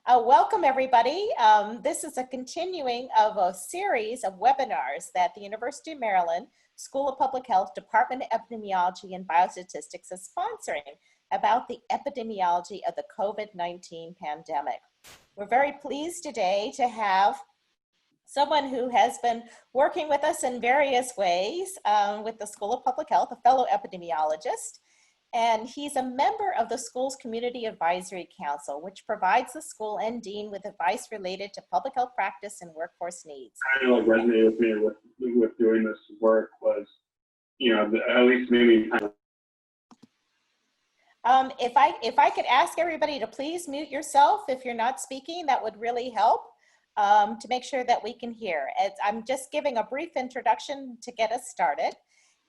Welcome everybody. This is a continuing of a series of webinars that the University of Maryland School of Public Health, Department of Epidemiology and Biostatistics is sponsoring about the epidemiology of the COVID-19 pandemic. We're very pleased today to have someone who has been working with us in various ways with the School of Public Health, a fellow epidemiologist. And he's a member of the school's Community Advisory Council, which provides the school and dean with advice related to public health practice and workforce needs. Kind of resonated with me with doing this work was, at least maybe kind of. If I could ask everybody to please mute yourself if you're not speaking, that would really help to make sure that we can hear. I'm just giving a brief introduction to get us started.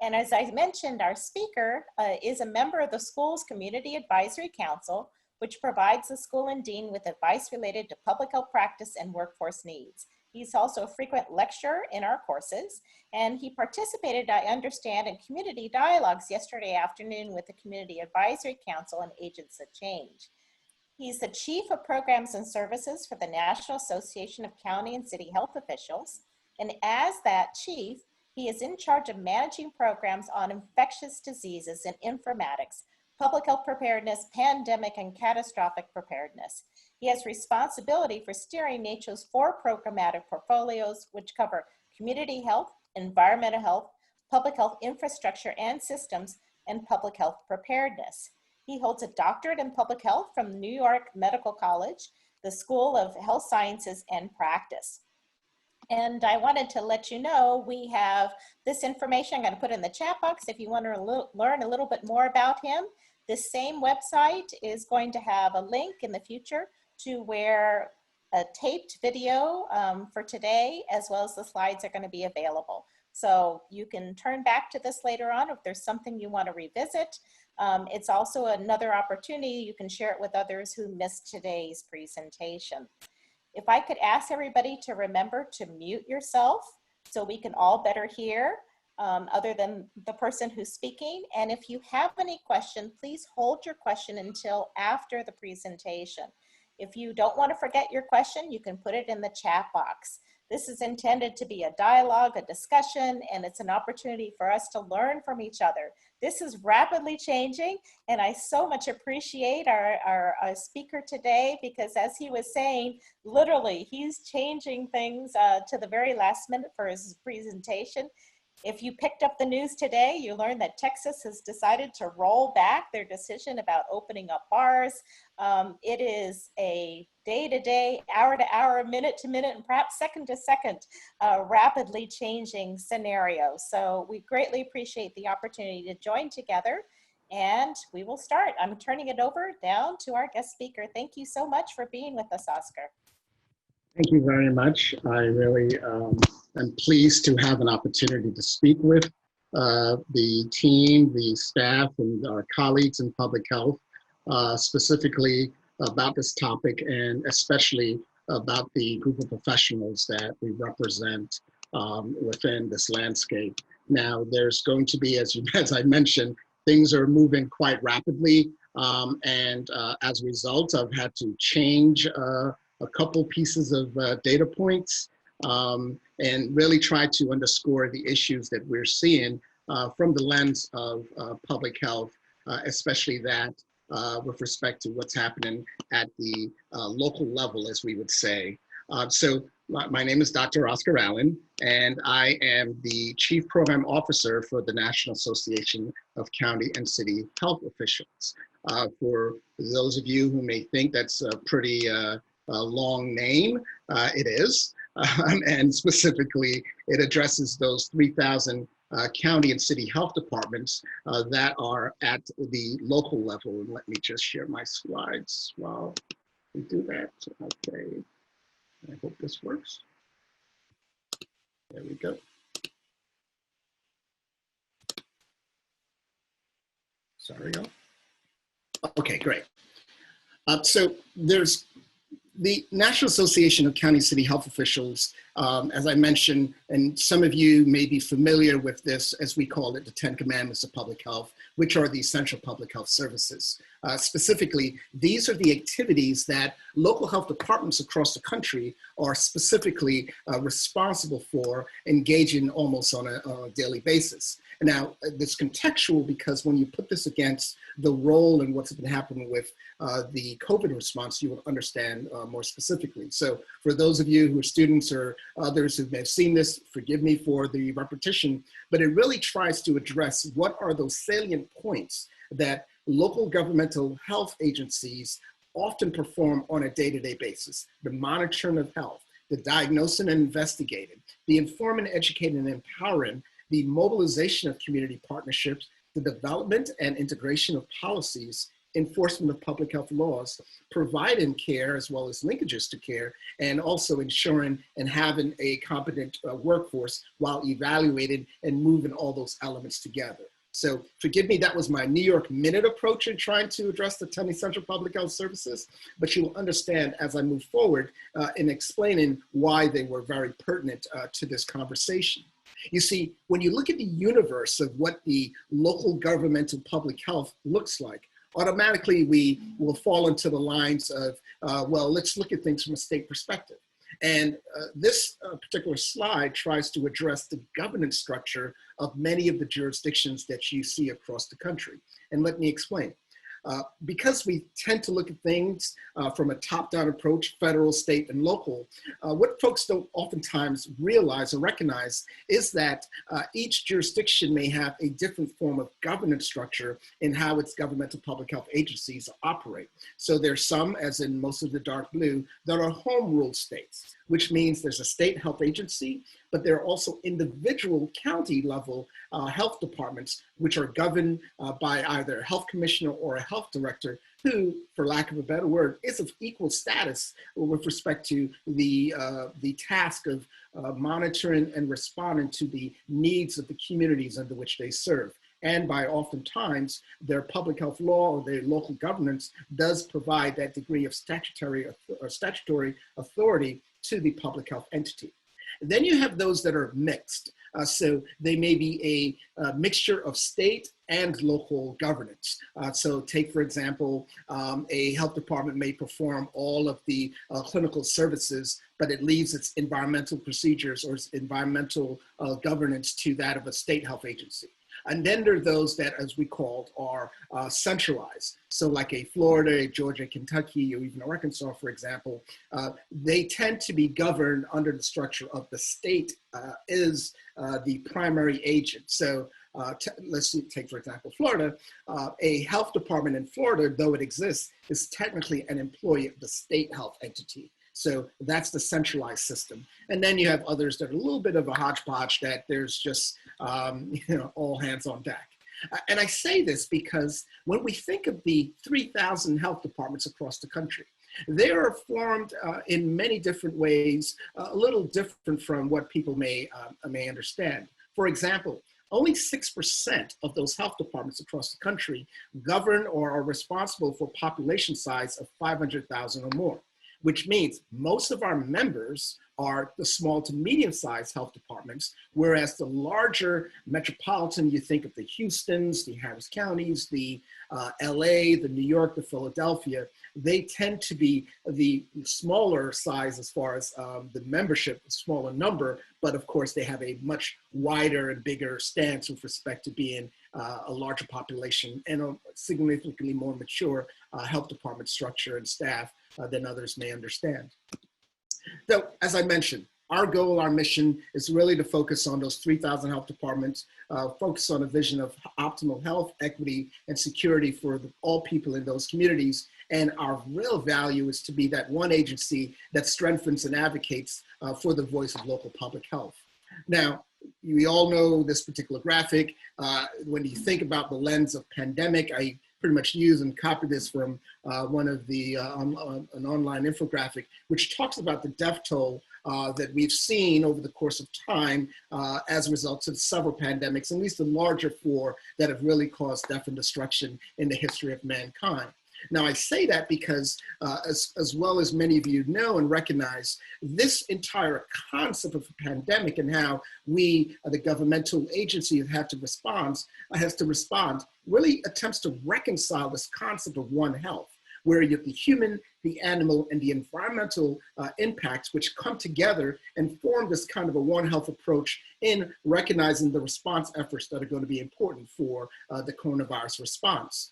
And as I mentioned, our speaker is a member of the school's Community Advisory Council, which provides the school and dean with advice related to public health practice and workforce needs. He's also a frequent lecturer in our courses, and he participated, I understand, in community dialogues yesterday afternoon with the Community Advisory Council and Agents of Change. He's the Chief of Programs and Services for the National Association of County and City Health Officials, and as that chief, he is in charge of managing programs on infectious diseases and informatics, public health preparedness, pandemic, and catastrophic preparedness. He has responsibility for steering NACCHO's 4 programmatic portfolios, which cover community health, environmental health, public health infrastructure and systems, and public health preparedness. He holds a doctorate in public health from New York Medical College, the School of Health Sciences and Practice. And I wanted to let you know we have this information I'm going to put in the chat box if you want to learn a little bit more about him. This same website is going to have a link in the future to where a taped video for today, as well as the slides, are going to be available. So you can turn back to this later on if there's something you want to revisit. It's also another opportunity you can share it with others who missed today's presentation. If I could ask everybody to remember to mute yourself so we can all better hear other than the person who's speaking. And if you have any question, please hold your question until after the presentation. If you don't want to forget your question, you can put it in the chat box. This is intended to be a dialogue, a discussion, and it's an opportunity for us to learn from each other. This is rapidly changing, and I so much appreciate our speaker today because, as he was saying, literally, he's changing things to the very last minute for his presentation. If you picked up the news today, you learned that Texas has decided to roll back their decision about opening up bars. It is a day-to-day, hour-to-hour, minute-to-minute, and perhaps second-to-second rapidly changing scenario. So we greatly appreciate the opportunity to join together, and we will start. I'm turning it over down to our guest speaker. Thank you so much for being with us, Oscar. Thank you very much. I really am pleased to have an opportunity to speak with the team, the staff, and our colleagues in public health, specifically about this topic and especially about the group of professionals that we represent within this landscape. Now, there's going to be, as I mentioned, things are moving quite rapidly, and as a result, I've had to change a couple pieces of data points and really try to underscore the issues that we're seeing from the lens of public health, especially that with respect to what's happening at the local level, as we would say. So my name is Dr. Oscar Alleyne, and I am the Chief Program Officer for the National Association of County and City Health Officials. For those of you who may think that's a pretty long name, it is, and specifically it addresses those 3,000 county and city health departments that are at the local level. And let me just share my slides while we do that. Okay, I hope this works. There we go. Sorry, y'all. Okay, great. So there's the National Association of County and City Health Officials as I mentioned, and some of you may be familiar with this, as we call it, the 10 Commandments of Public Health, which are the essential public health services. Specifically, these are the activities that local health departments across the country are specifically responsible for engaging almost on a daily basis. Now, this contextual because when you put this against the role and what's been happening with the COVID response, you will understand more specifically. So for those of you who are students or others who may have seen this, forgive me for the repetition, but it really tries to address what are those salient points that local governmental health agencies often perform on a day-to-day basis. The monitoring of health, the diagnosing and investigating, the informing, educating, and empowering, the mobilization of community partnerships, the development and integration of policies, enforcement of public health laws, providing care as well as linkages to care, and also ensuring and having a competent workforce while evaluating and moving all those elements together. So forgive me, that was my New York Minute approach in trying to address the 10 essential public health services, but you will understand as I move forward in explaining why they were very pertinent to this conversation. You see, when you look at the universe of what the local governmental public health looks like, automatically we will fall into the lines of, well, let's look at things from a state perspective. And this particular slide tries to address the governance structure of many of the jurisdictions that you see across the country. And let me explain. Because we tend to look at things from a top-down approach, federal, state, and local, what folks don't oftentimes realize or recognize is that each jurisdiction may have a different form of governance structure in how its governmental public health agencies operate. So there's some, as in most of the dark blue, that are home rule states, which means there's a state health agency, but there are also individual county level health departments, which are governed by either a health commissioner or a health director who, for lack of a better word, is of equal status with respect to the task of monitoring and responding to the needs of the communities under which they serve. And by oftentimes their public health law or their local governance does provide that degree of statutory authority to the public health entity. Then you have those that are mixed. So they may be a mixture of state and local governance. So take, for example, a health department may perform all of the clinical services, but it leaves its environmental procedures or its environmental governance to that of a state health agency. And then there are those that, as we called, are centralized. So like a Florida, a Georgia, Kentucky, or even Arkansas, for example, they tend to be governed under the structure of the state is the primary agent. So let's take, for example, Florida. A health department in Florida, though it exists, is technically an employee of the state health entity. So that's the centralized system. And then you have others that are a little bit of a hodgepodge that there's just, all hands on deck. And I say this because when we think of the 3,000 health departments across the country, they are formed in many different ways, a little different from what people may understand. For example, only 6% of those health departments across the country govern or are responsible for population size of 500,000 or more, which means most of our members are the small to medium-sized health departments, whereas the larger metropolitan, you think of the Houstons, the Harris Counties, the LA, the New York, the Philadelphia, they tend to be the smaller size as far as the membership, a smaller number, but of course they have a much wider and bigger stance with respect to being a larger population and a significantly more mature health department structure and staff than others may understand. So, as I mentioned, our goal, our mission is really to focus on those 3,000 health departments, focus on a vision of optimal health, equity, and security for all people in those communities. And our real value is to be that one agency that strengthens and advocates for the voice of local public health. Now, we all know this particular graphic. When you think about the lens of pandemic, I pretty much use and copy this from one of the an online infographic, which talks about the death toll that we've seen over the course of time as a result of several pandemics, at least the larger four that have really caused death and destruction in the history of mankind. Now, I say that because, as well as many of you know and recognize, this entire concept of a pandemic and how we, the governmental agency, has to respond, really attempts to reconcile this concept of One Health, where you have the human, the animal, and the environmental impacts, which come together and form this kind of a One Health approach in recognizing the response efforts that are going to be important for the coronavirus response.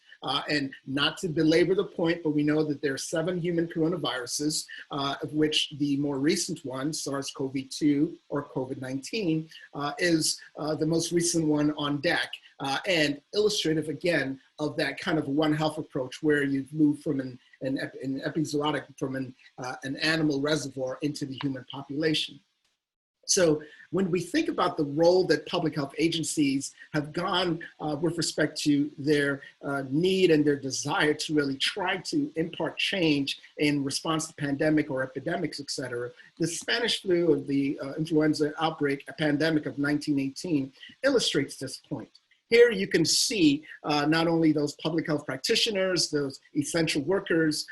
And not to belabor the point, but we know that there are 7 human coronaviruses, of which the more recent one, SARS-CoV-2 or COVID-19, is the most recent one on deck, and illustrative again of that kind of One Health approach where you've moved from an epizootic, from an animal reservoir into the human population. So when we think about the role that public health agencies have gone with respect to their need and their desire to really try to impart change in response to pandemic or epidemics, et cetera, the Spanish flu of the influenza outbreak, a pandemic of 1918, illustrates this point. Here you can see not only those public health practitioners, those essential workers,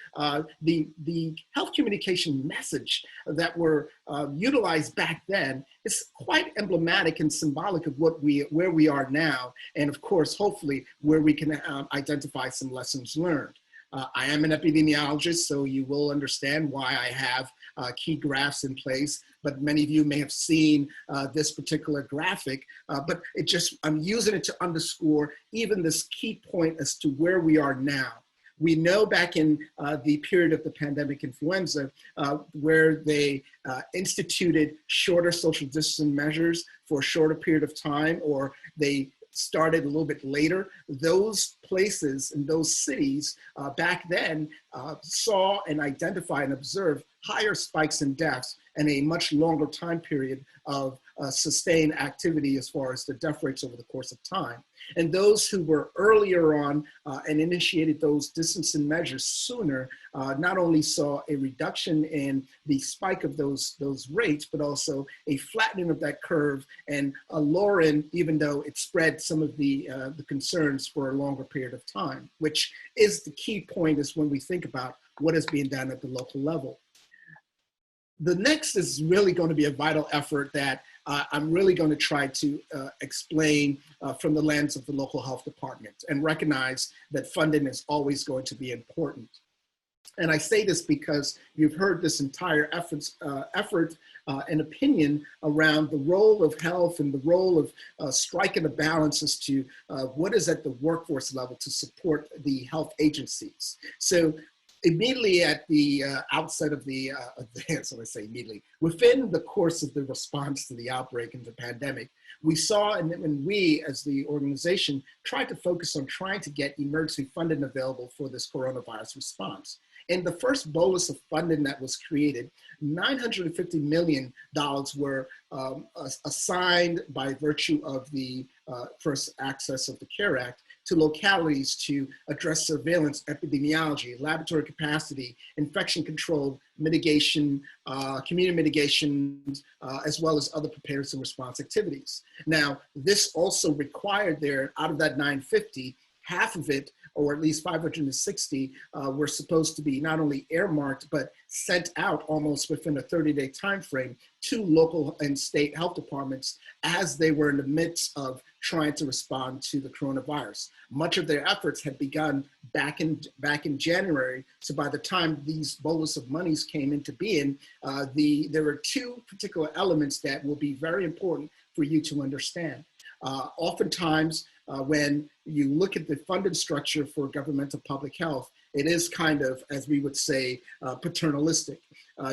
the health communication message that were utilized back then is quite emblematic and symbolic of where we are now, and of course, hopefully, where we can identify some lessons learned. I am an epidemiologist, so you will understand why I have key graphs in place, but many of you may have seen this particular graphic, but I'm using it to underscore even this key point as to where we are now. We know back in the period of the pandemic influenza, where they instituted shorter social distancing measures for a shorter period of time, or they started a little bit later, those places and those cities back then saw and identified and observed higher spikes in deaths and a much longer time period of sustained activity as far as the death rates over the course of time. And those who were earlier on and initiated those distancing measures sooner, not only saw a reduction in the spike of those rates, but also a flattening of that curve and a lowering, even though it spread some of the concerns for a longer period of time, which is the key point is when we think about what is being done at the local level. The next is really going to be a vital effort that I'm really going to try to explain from the lens of the local health department and recognize that funding is always going to be important. And I say this because you've heard this entire effort and opinion around the role of health and the role of striking a balance as to what is at the workforce level to support the health agencies. So immediately at the outset of so I say immediately, within the course of the response to the outbreak and the pandemic, we saw, and we as the organization tried to focus on trying to get emergency funding available for this coronavirus response. In the first bolus of funding that was created, $950 million were assigned by virtue of the first access of the CARE Act to localities to address surveillance, epidemiology, laboratory capacity, infection control, mitigation, community mitigation, as well as other preparedness and response activities. Now, this also required out of that 950, half of it, or at least 560, were supposed to be not only earmarked, but sent out almost within a 30-day time frame to local and state health departments as they were in the midst of trying to respond to the coronavirus. Much of their efforts had begun back in January. So by the time these bolus of monies came into being, there were 2 particular elements that will be very important for you to understand. Oftentimes, when you look at the funding structure for governmental public health, it is kind of, as we would say, paternalistic.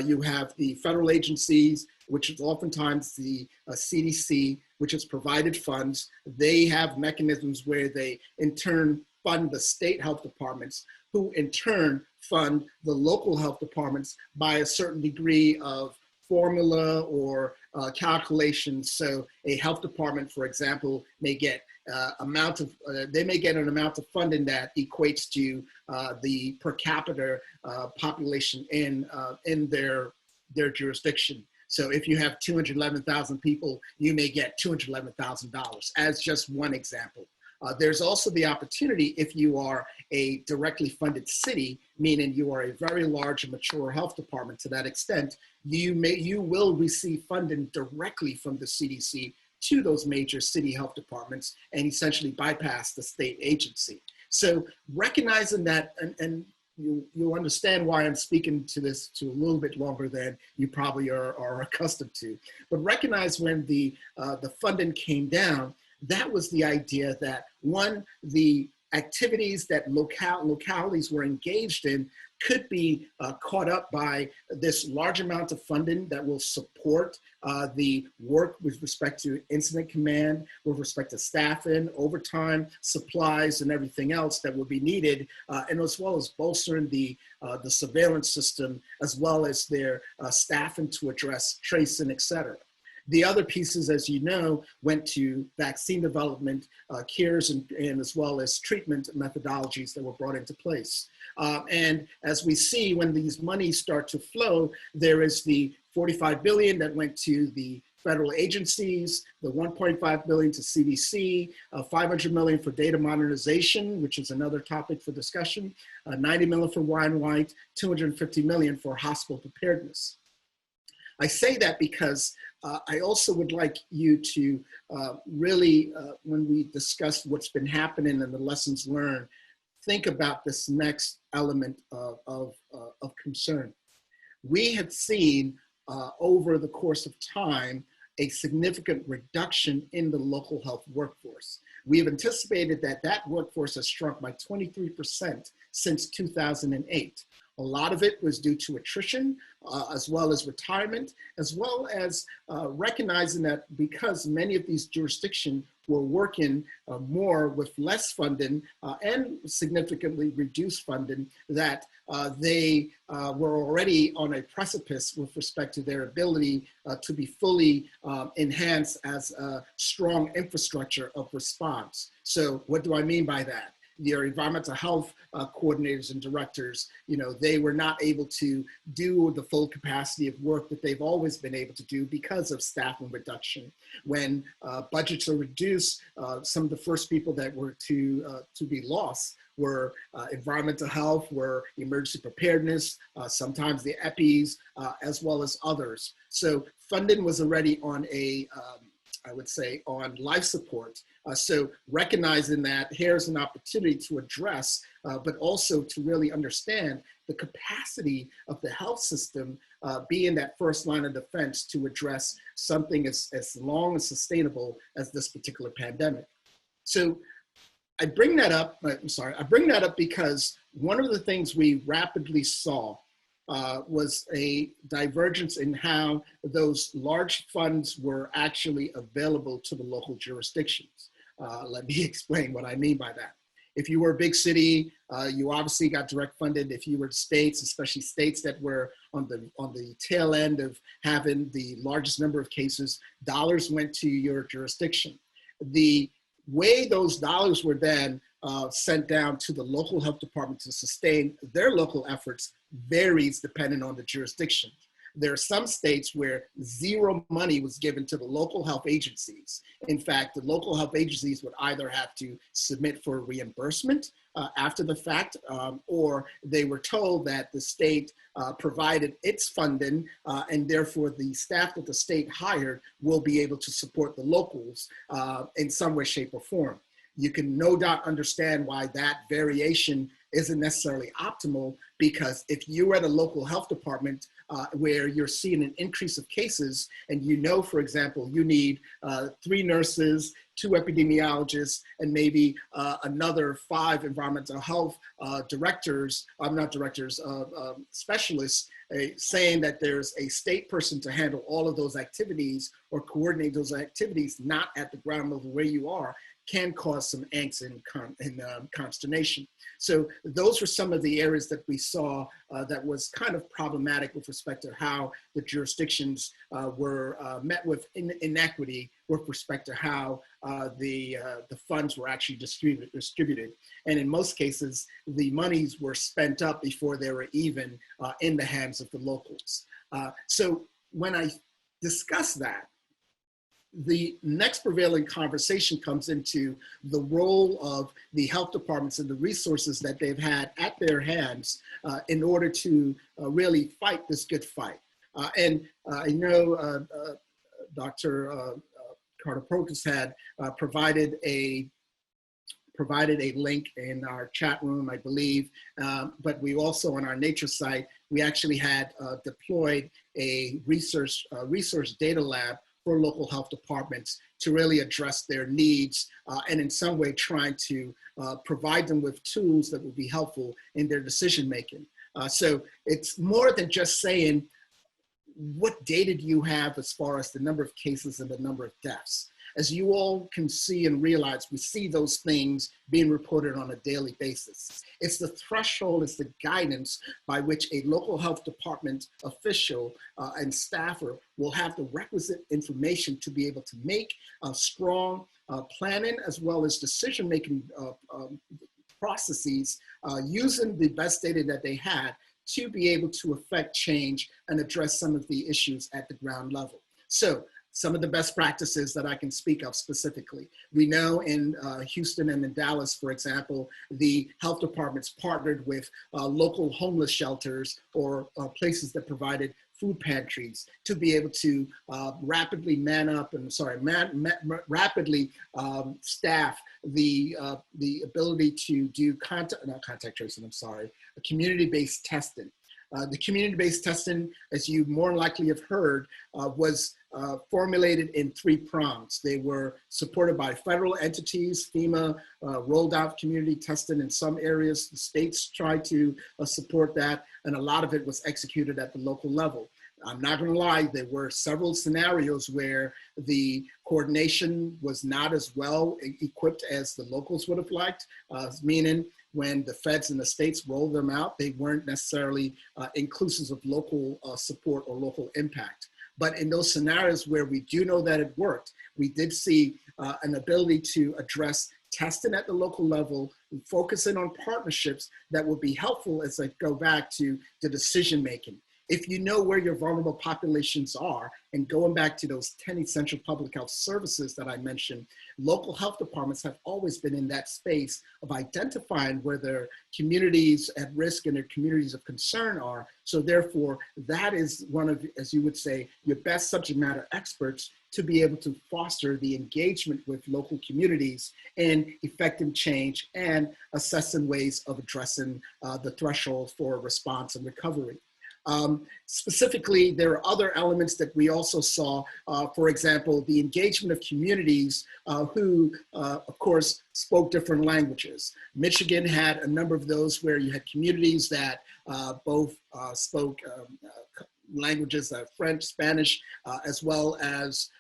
You have the federal agencies, which is oftentimes the CDC, which has provided funds. They have mechanisms where they in turn fund the state health departments, who in turn fund the local health departments by a certain degree of formula or calculations. So a health department, for example, may get they may get an amount of funding that equates to the per capita population in their jurisdiction. So if you have 211,000 people, you may get $211,000 as just one example. There's also the opportunity if you are a directly funded city, meaning you are a very large and mature health department to that extent, you will receive funding directly from the CDC to those major city health departments and essentially bypass the state agency. So recognizing that, and you'll understand why I'm speaking to this to a little bit longer than you probably are accustomed to. But recognize when the funding came down, that was the idea that, one, the activities that localities were engaged in could be caught up by this large amount of funding that will support the work with respect to incident command, with respect to staffing, overtime, supplies, and everything else that will be needed, and as well as bolstering the surveillance system, as well as their staffing to address tracing, et cetera. The other pieces, as you know, went to vaccine development, cures, and as well as treatment methodologies that were brought into place. And as we see, when these monies start to flow, there is the $45 billion that went to the federal agencies, the $1.5 billion to CDC, $500 million for data modernization, which is another topic for discussion, $90 million for Wine White, $250 million for hospital preparedness. I say that because I also would like you to really, when we discuss what's been happening and the lessons learned, think about this next element of concern. We have seen over the course of time a significant reduction in the local health workforce. We have anticipated that that workforce has shrunk by 23% since 2008. A lot of it was due to attrition, as well as retirement, as well as recognizing that because many of these jurisdictions were working more with less funding and significantly reduced funding, that they were already on a precipice with respect to their ability to be fully enhanced as a strong infrastructure of response. So what do I mean by that? Your environmental health coordinators and directors, they were not able to do the full capacity of work that they've always been able to do because of staffing reduction. When budgets are reduced, some of the first people that were to be lost were environmental health, were emergency preparedness, sometimes the EPIs, as well as others. So funding was already on a, I would say, on life support. So recognizing that here's an opportunity to address, but also to really understand the capacity of the health system being that first line of defense to address something as long and sustainable as this particular pandemic. So I bring that up, I bring that up because one of the things we rapidly saw was a divergence in how those large funds were actually available to the local jurisdictions. Let me explain what I mean by that. If you were a big city, you obviously got direct funded. If you were states, especially states that were on the tail end of having the largest number of cases, dollars went to your jurisdiction. The way those dollars were then sent down to the local health department to sustain their local efforts varies depending on the jurisdiction. There are some states where zero money was given to the local health agencies. In fact, the local health agencies would either have to submit for reimbursement after the fact, or they were told that the state provided its funding, and therefore the staff that the state hired will be able to support the locals in some way, shape, or form. You can no doubt understand why that variation isn't necessarily optimal, because if you're at a local health department where you're seeing an increase of cases, and for example, you need 3 nurses, 2 epidemiologists, and maybe another 5 environmental health specialists, saying that there's a state person to handle all of those activities or coordinate those activities, not at the ground level where you are, can cause some angst and consternation. So those were some of the areas that we saw that was kind of problematic with respect to how the jurisdictions were met with inequity with respect to how the funds were actually distributed. And in most cases, the monies were spent up before they were even in the hands of the locals. So when I discuss that, the next prevailing conversation comes into the role of the health departments and the resources that they've had at their hands in order to really fight this good fight. I know Dr. Carter-Protas had provided a link in our chat room, I believe, but we also on our NACCHO site, we actually had deployed a research data lab for local health departments to really address their needs and in some way trying to provide them with tools that would be helpful in their decision making. So it's more than just saying, what data do you have as far as the number of cases and the number of deaths? As you all can see and realize, we see those things being reported on a daily basis. It's the threshold, it's the guidance by which a local health department official and staffer will have the requisite information to be able to make strong planning as well as decision-making processes using the best data that they had to be able to affect change and address some of the issues at the ground level. So, some of the best practices that I can speak of specifically. We know in Houston and in Dallas, for example, the health departments partnered with local homeless shelters or places that provided food pantries to be able to rapidly rapidly staff the ability to do community-based testing. The community-based testing, as you more likely have heard, was formulated in 3 prongs. They were supported by federal entities. FEMA rolled out community testing in some areas. The states tried to support that, and a lot of it was executed at the local level. I'm not going to lie, there were several scenarios where the coordination was not as well equipped as the locals would have liked, meaning when the feds and the states rolled them out, they weren't necessarily inclusive of local support or local impact. But in those scenarios where we do know that it worked, we did see an ability to address testing at the local level, focusing on partnerships that will be helpful as I go back to the decision making. If you know where your vulnerable populations are, and going back to those 10 essential public health services that I mentioned, local health departments have always been in that space of identifying where their communities at risk and their communities of concern are. So therefore, that is one of, as you would say, your best subject matter experts to be able to foster the engagement with local communities and effective change and assessing ways of addressing the threshold for response and recovery. Specifically, there are other elements that we also saw, for example, the engagement of communities who, of course, spoke different languages. Michigan had a number of those where you had communities that both spoke languages, French, Spanish, as well as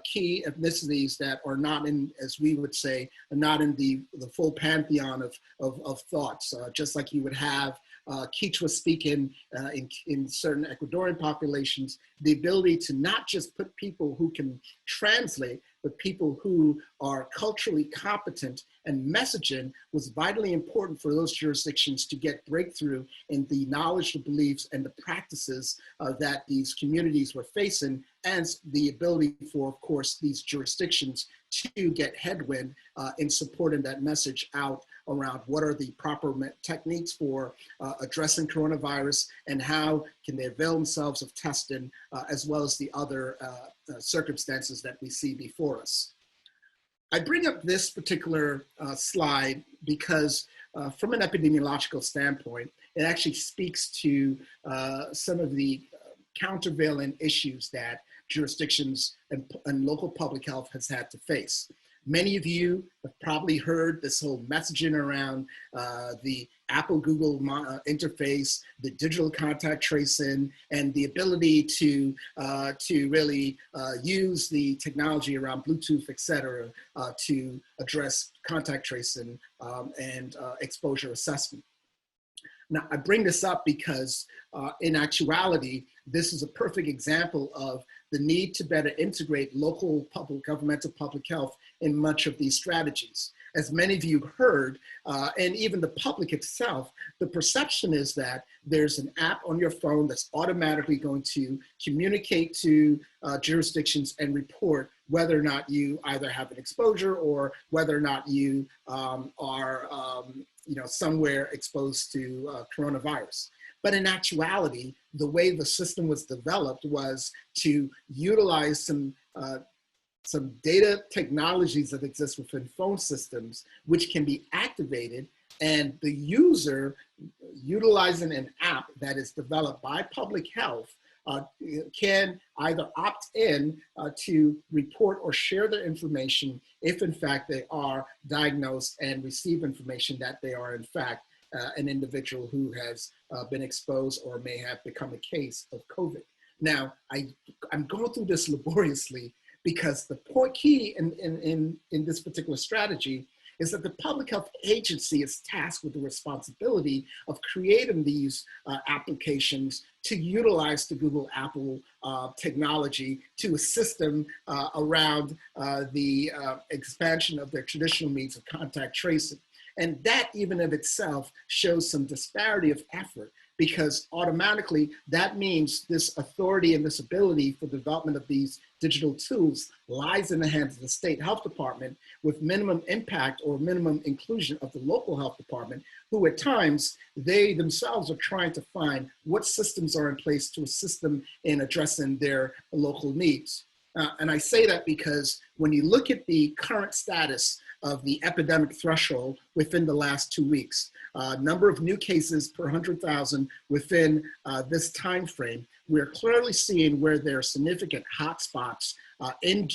key ethnicities that are not in, as we would say, not in the full pantheon of thoughts, just like you would have Quechua speaking in certain Ecuadorian populations, the ability to not just put people who can translate, but people who are culturally competent and messaging was vitally important for those jurisdictions to get breakthrough in the knowledge, the beliefs, and the practices that these communities were facing, and the ability for, of course, these jurisdictions to get headwind in supporting that message out around what are the proper techniques for addressing coronavirus and how can they avail themselves of testing as well as the other circumstances that we see before us. I bring up this particular slide because from an epidemiological standpoint, it actually speaks to some of the countervailing issues that jurisdictions and local public health has had to face. Many of you have probably heard this whole messaging around the Apple-Google interface, the digital contact tracing, and the ability to really use the technology around Bluetooth, et cetera, to address contact tracing and exposure assessment. Now, I bring this up because in actuality, this is a perfect example of the need to better integrate local governmental public health in much of these strategies. as many of you heard, and even the public itself, the perception is that there's an app on your phone that's automatically going to communicate to jurisdictions and report whether or not you either have an exposure or whether or not you are somewhere exposed to coronavirus. But in actuality, the way the system was developed was to utilize some data technologies that exist within phone systems, which can be activated, and the user utilizing an app that is developed by public health can either opt in to report or share their information if in fact they are diagnosed and receive information that they are in fact an individual who has been exposed or may have become a case of COVID. Now, I'm going through this laboriously because the key in this particular strategy is that the public health agency is tasked with the responsibility of creating these applications to utilize the Google Apple technology to assist them around the expansion of their traditional means of contact tracing. And that even of itself shows some disparity of effort, because automatically that means this authority and this ability for the development of these digital tools lies in the hands of the state health department, with minimum impact or minimum inclusion of the local health department, who at times they themselves are trying to find what systems are in place to assist them in addressing their local needs. And I say that because when you look at the current status of the epidemic threshold within the last 2 weeks, number of new cases per 100,000 within this time frame, we're clearly seeing where there are significant hotspots in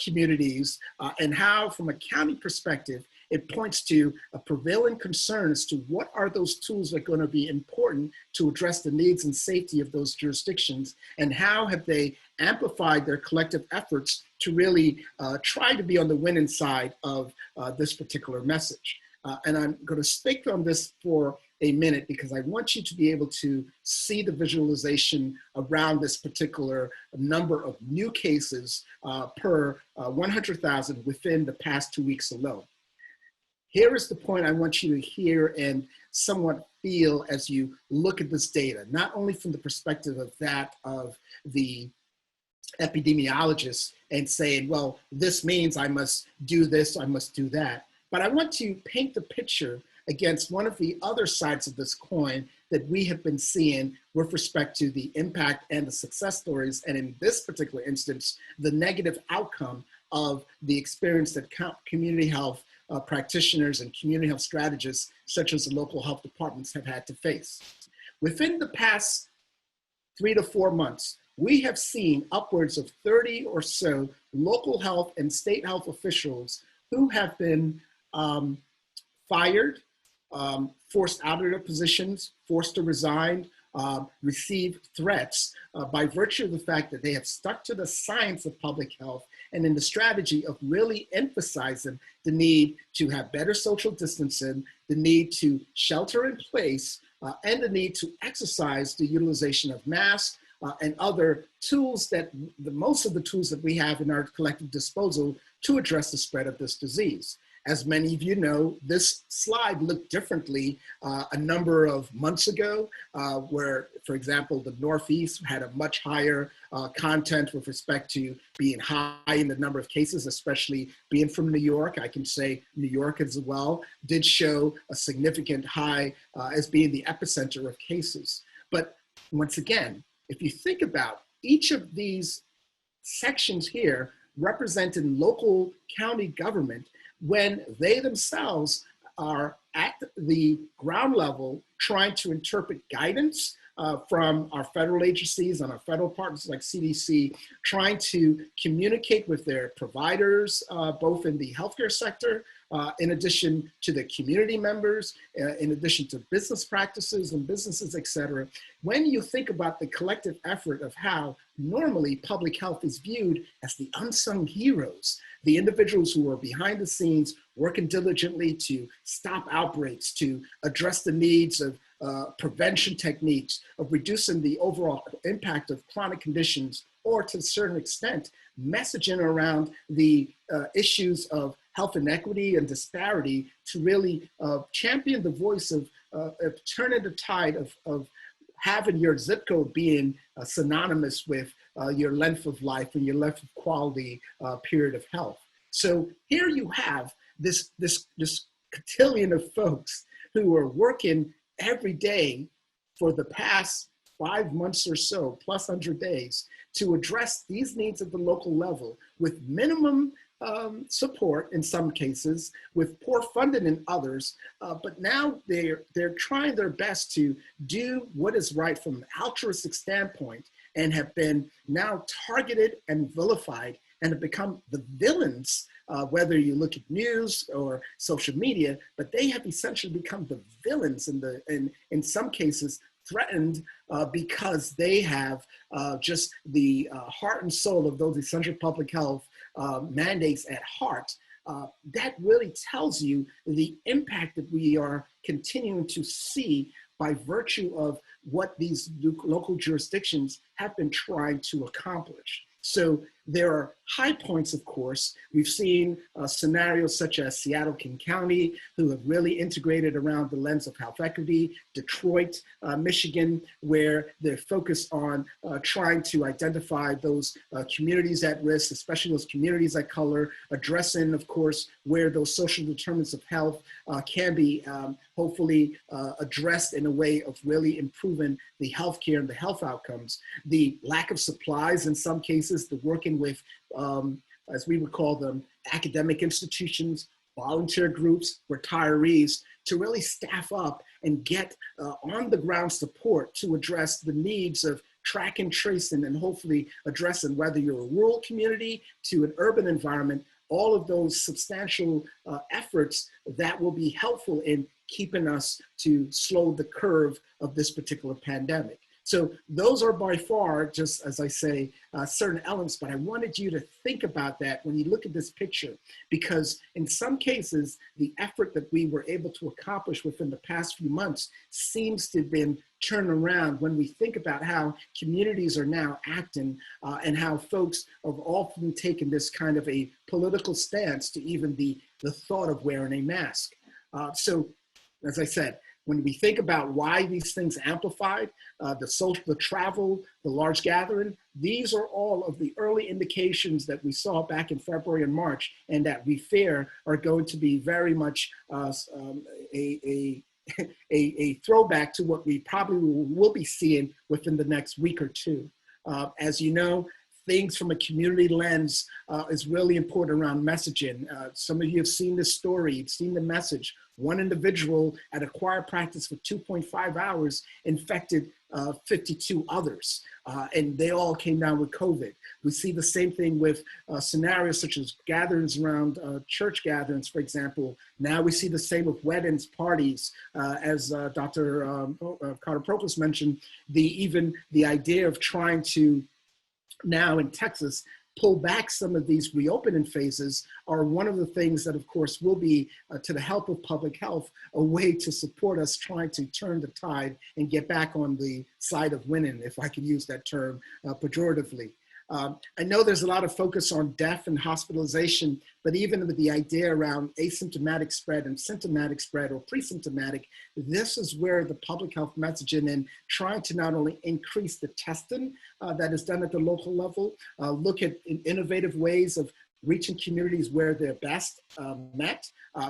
communities, and how, from a county perspective, it points to a prevailing concern as to what are those tools that are going to be important to address the needs and safety of those jurisdictions, and how have they amplified their collective efforts to really try to be on the winning side of this particular message. And I'm going to stick on this for a minute because I want you to be able to see the visualization around this particular number of new cases per 100,000 within the past 2 weeks alone. Here is the point I want you to hear and somewhat feel as you look at this data, not only from the perspective of that of the epidemiologists and saying, well, this means I must do this, I must do that. But I want to paint the picture against one of the other sides of this coin that we have been seeing with respect to the impact and the success stories, and in this particular instance, the negative outcome of the experience that community health practitioners and community health strategists, such as the local health departments, have had to face. Within the past 3 to 4 months, we have seen upwards of 30 or so local health and state health officials who have been fired, forced out of their positions, forced to resign, receive threats by virtue of the fact that they have stuck to the science of public health and in the strategy of really emphasizing the need to have better social distancing, the need to shelter in place, and the need to exercise the utilization of masks and other tools that most of the tools that we have in our collective disposal to address the spread of this disease. As many of you know, this slide looked differently a number of months ago, where, for example, the Northeast had a much higher content with respect to being high in the number of cases, especially being from New York. I can say New York as well did show a significant high as being the epicenter of cases. But once again, if you think about each of these sections here representing local county government, when they themselves are at the ground level trying to interpret guidance from our federal agencies and our federal partners like CDC, trying to communicate with their providers, both in the healthcare sector, in addition to the community members, in addition to business practices and businesses, et cetera. When you think about the collective effort of how normally public health is viewed as the unsung heroes, the individuals who are behind the scenes working diligently to stop outbreaks, to address the needs of prevention techniques, of reducing the overall impact of chronic conditions, or to a certain extent, messaging around the issues of health inequity and disparity to really champion the voice of turning the tide of having your zip code being synonymous with your length of life and your length of quality period of health. So here you have this cotillion of folks who are working every day for the past 5 months or so, plus 100 days, to address these needs at the local level with minimum support in some cases, with poor funding in others, but now they're trying their best to do what is right from an altruistic standpoint, and have been now targeted and vilified and have become the villains, whether you look at news or social media, but they have essentially become the villains in some cases threatened because they have just the heart and soul of those essential public health mandates at heart. That really tells you the impact that we are continuing to see by virtue of what these local jurisdictions have been trying to accomplish. So there are high points, of course. We've seen scenarios such as Seattle, King County, who have really integrated around the lens of health equity, Detroit, Michigan, where they're focused on trying to identify those communities at risk, especially those communities of color, addressing, of course, where those social determinants of health can be hopefully addressed in a way of really improving the healthcare and the health outcomes. The lack of supplies in some cases, the working with, as we would call them, academic institutions, volunteer groups, retirees, to really staff up and get on the ground support to address the needs of track and tracing, and hopefully addressing whether you're a rural community to an urban environment, all of those substantial efforts that will be helpful in keeping us to slow the curve of this particular pandemic. So those are by far, just as I say, certain elements, but I wanted you to think about that when you look at this picture, because in some cases, the effort that we were able to accomplish within the past few months seems to have been turned around when we think about how communities are now acting and how folks have often taken this kind of a political stance to even the thought of wearing a mask. So, as I said, when we think about why these things amplified, the travel, the large gathering, these are all of the early indications that we saw back in February and March, and that we fear are going to be very much a throwback to what we probably will be seeing within the next week or two. As you know, things from a community lens is really important around messaging. Some of you have seen this story, you've seen the message. One individual at a choir practice for 2.5 hours infected 52 others, and they all came down with COVID. We see the same thing with scenarios such as gatherings around church gatherings, for example. Now we see the same with weddings, parties, as Dr. Carter-Propos mentioned, even the idea of trying to now in Texas pull back some of these reopening phases are one of the things that, of course, will be, to the help of public health, a way to support us trying to turn the tide and get back on the side of winning, if I could use that term pejoratively. I know there's a lot of focus on death and hospitalization, but even with the idea around asymptomatic spread and symptomatic spread or pre-symptomatic, this is where the public health messaging and trying to not only increase the testing that is done at the local level, look at innovative ways of reaching communities where they're best met.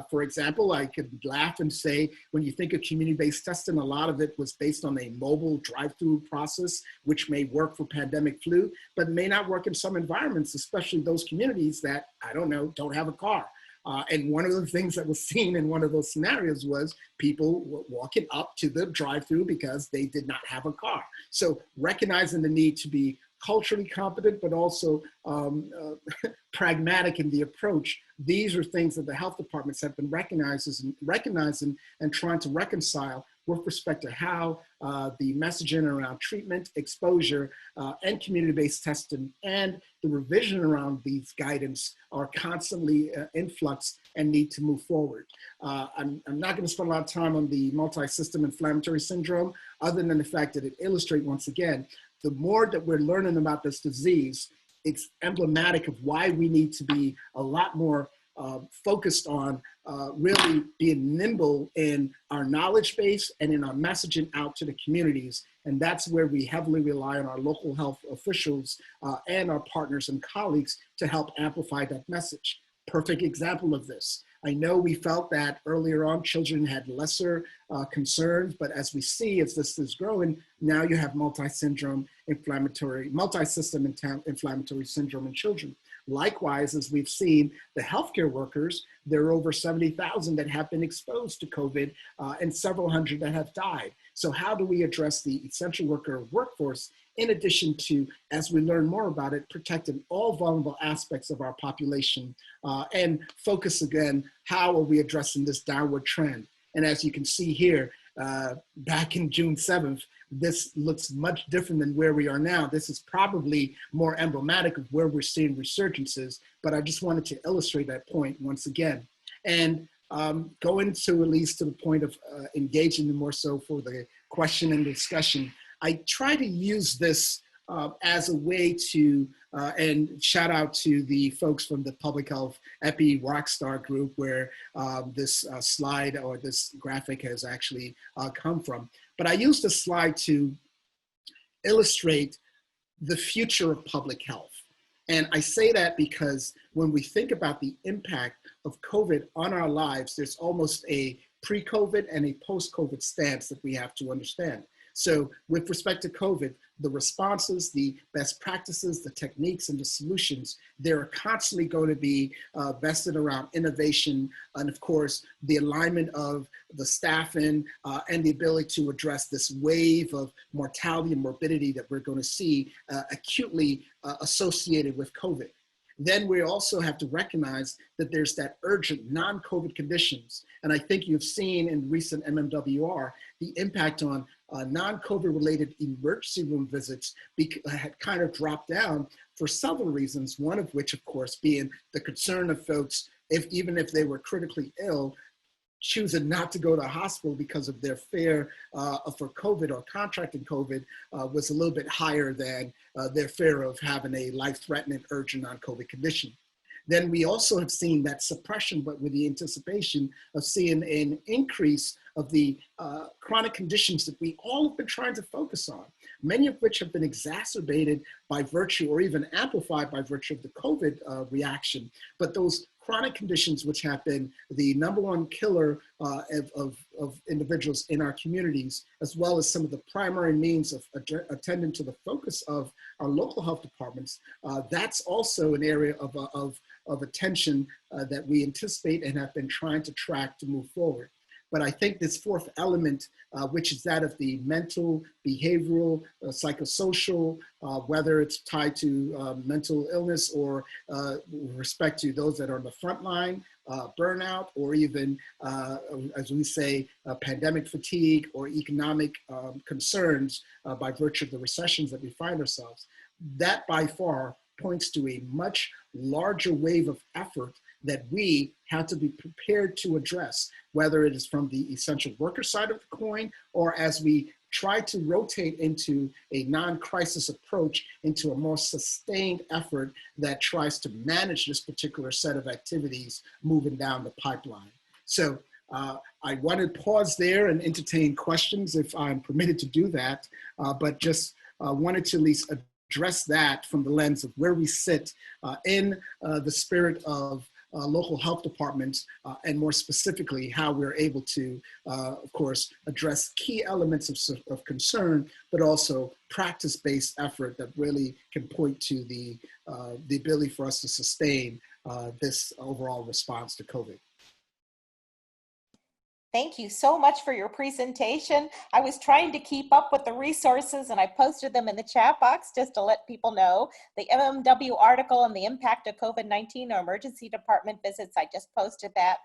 For example, I could laugh and say, when you think of community-based testing, a lot of it was based on a mobile drive-through process, which may work for pandemic flu, but may not work in some environments, especially those communities that, I don't know, don't have a car. And one of the things that was seen in one of those scenarios was people walking up to the drive-through because they did not have a car. So recognizing the need to be culturally competent, but also pragmatic in the approach. These are things that the health departments have been recognizing and trying to reconcile with respect to how the messaging around treatment, exposure, and community-based testing and the revision around these guidance are constantly in flux and need to move forward. I'm not going to spend a lot of time on the multi-system inflammatory syndrome, other than the fact that it illustrates, once again, the more that we're learning about this disease, it's emblematic of why we need to be a lot more focused on really being nimble in our knowledge base and in our messaging out to the communities. And that's where we heavily rely on our local health officials and our partners and colleagues to help amplify that message. Perfect example of this. I know we felt that earlier on children had lesser concerns, but as we see, as this is growing, now you have multi-system inflammatory syndrome in children. Likewise, as we've seen, the healthcare workers, there are over 70,000 that have been exposed to COVID and several hundred that have died. So how do we address the essential worker workforce in addition to, as we learn more about it, protecting all vulnerable aspects of our population and focus again, how are we addressing this downward trend? And as you can see here, back in June 7th, this looks much different than where we are now. This is probably more emblematic of where we're seeing resurgences, but I just wanted to illustrate that point once again. And going to at least to the point of engaging more so for the question and discussion, I try to use this as a way to, and shout out to the folks from the Public Health Epi Rockstar group where this slide or this graphic has actually come from. But I used this slide to illustrate the future of public health. And I say that because when we think about the impact of COVID on our lives, there's almost a pre-COVID and a post-COVID stance that we have to understand. So with respect to COVID, the responses, the best practices, the techniques, and the solutions, they're constantly going to be vested around innovation and, of course, the alignment of the staffing and the ability to address this wave of mortality and morbidity that we're going to see acutely associated with COVID. Then we also have to recognize that there's that urgent non-COVID conditions. And I think you've seen in recent MMWR, the impact on non-COVID related emergency room visits had kind of dropped down for several reasons. One of which, of course, being the concern of folks, even if they were critically ill, choosing not to go to a hospital because of their fear for COVID or contracting COVID was a little bit higher than their fear of having a life-threatening urgent non-COVID condition. Then we also have seen that suppression, but with the anticipation of seeing an increase of the chronic conditions that we all have been trying to focus on, many of which have been exacerbated by virtue or even amplified by virtue of the COVID reaction. But those chronic conditions, which have been the #1 killer of individuals in our communities, as well as some of the primary means of attending to the focus of our local health departments, that's also an area of attention that we anticipate and have been trying to track to move forward. But I think this fourth element, which is that of the mental, behavioral, psychosocial, whether it's tied to mental illness or with respect to those that are on the front line, burnout, or even, as we say, pandemic fatigue or economic concerns by virtue of the recessions that we find ourselves, that by far points to a much larger wave of effort that we have to be prepared to address, whether it is from the essential worker side of the coin or as we try to rotate into a non-crisis approach into a more sustained effort that tries to manage this particular set of activities moving down the pipeline. So I want to pause there and entertain questions if I'm permitted to do that, but just wanted to at least address that from the lens of where we sit in the spirit of local health departments, and more specifically, how we're able to, of course, address key elements of concern, but also practice-based effort that really can point to the ability for us to sustain this overall response to COVID. Thank you so much for your presentation. I was trying to keep up with the resources and I posted them in the chat box just to let people know. The MMW article on the impact of COVID-19 on emergency department visits, I just posted that.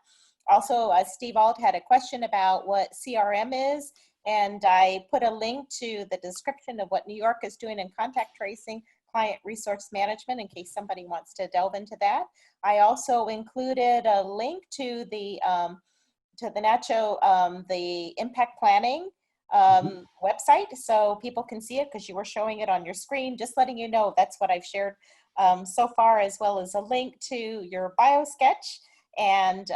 Also, Steve Ault had a question about what CRM is, and I put a link to the description of what New York is doing in contact tracing, client resource management, in case somebody wants to delve into that. I also included a link to the NACCHO, the impact planning website, so people can see it because you were showing it on your screen. Just letting you know that's what I've shared so far, as well as a link to your BioSketch and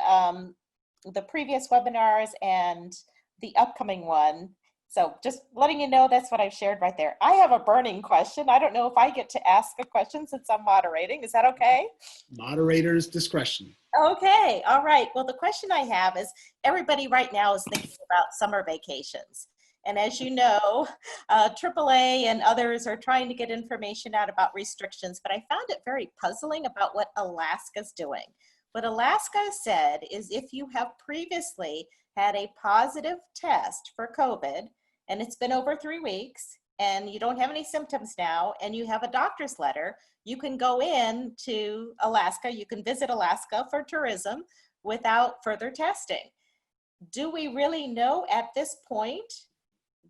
the previous webinars and the upcoming one. So just letting you know, that's what I've shared right there. I have a burning question. I don't know if I get to ask a question since I'm moderating. Is that okay? Moderator's discretion. Okay, all right. Well, the question I have is, everybody right now is thinking about summer vacations. And as you know, AAA and others are trying to get information out about restrictions, but I found it very puzzling about what Alaska's doing. What Alaska said is, if you have previously had a positive test for COVID, and it's been over 3 weeks, and you don't have any symptoms now, and you have a doctor's letter, you can go in to Alaska, you can visit Alaska for tourism without further testing. Do we really know at this point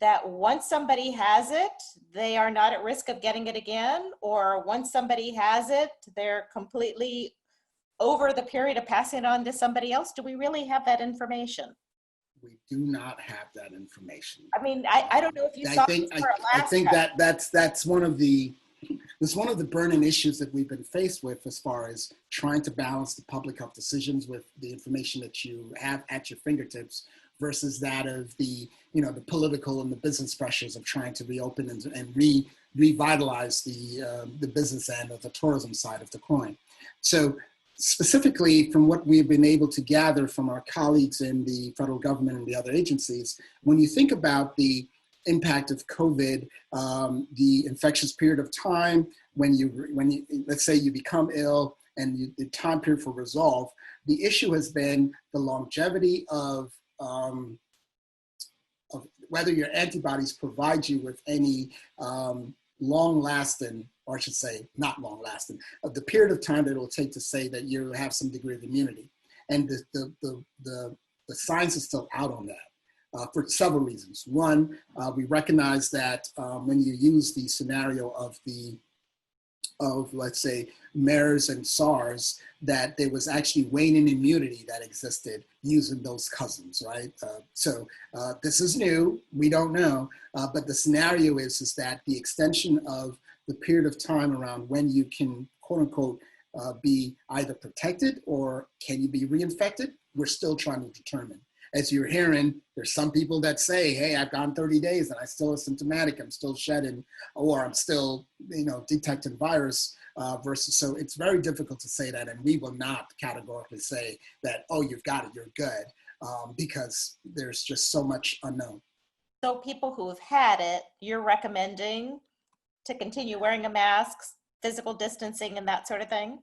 that once somebody has it, they are not at risk of getting it again? Or once somebody has it, they're completely over the period of passing it on to somebody else? Do we really have that information? We do not have that information. I mean, I don't know if you saw this for Alaska. I think that's one of the burning issues that we've been faced with, as far as trying to balance the public health decisions with the information that you have at your fingertips versus that of the political and the business pressures of trying to reopen and revitalize the business end of the tourism side of the coin. So specifically, from what we've been able to gather from our colleagues in the federal government and the other agencies, when you think about the impact of COVID, the infectious period of time, when you let's say you become ill and the time period for resolve, the issue has been the longevity of whether your antibodies provide you with any long-lasting, or I should say not long-lasting, of the period of time that it will take to say that you have some degree of immunity. And the science is still out on that for several reasons. One, we recognize that when you use the scenario of let's say MERS and SARS, that there was actually waning immunity that existed using those cousins, right? So this is new, we don't know, but the scenario is that the extension of the period of time around when you can, quote unquote, be either protected or can you be reinfected, we're still trying to determine. As you're hearing, there's some people that say, hey, I've gone 30 days and I still asymptomatic, I'm still shedding, or I'm still, detecting virus versus, so it's very difficult to say that. And we will not categorically say that, oh, you've got it, you're good, because there's just so much unknown. So people who have had it, you're recommending to continue wearing a mask, physical distancing, and that sort of thing?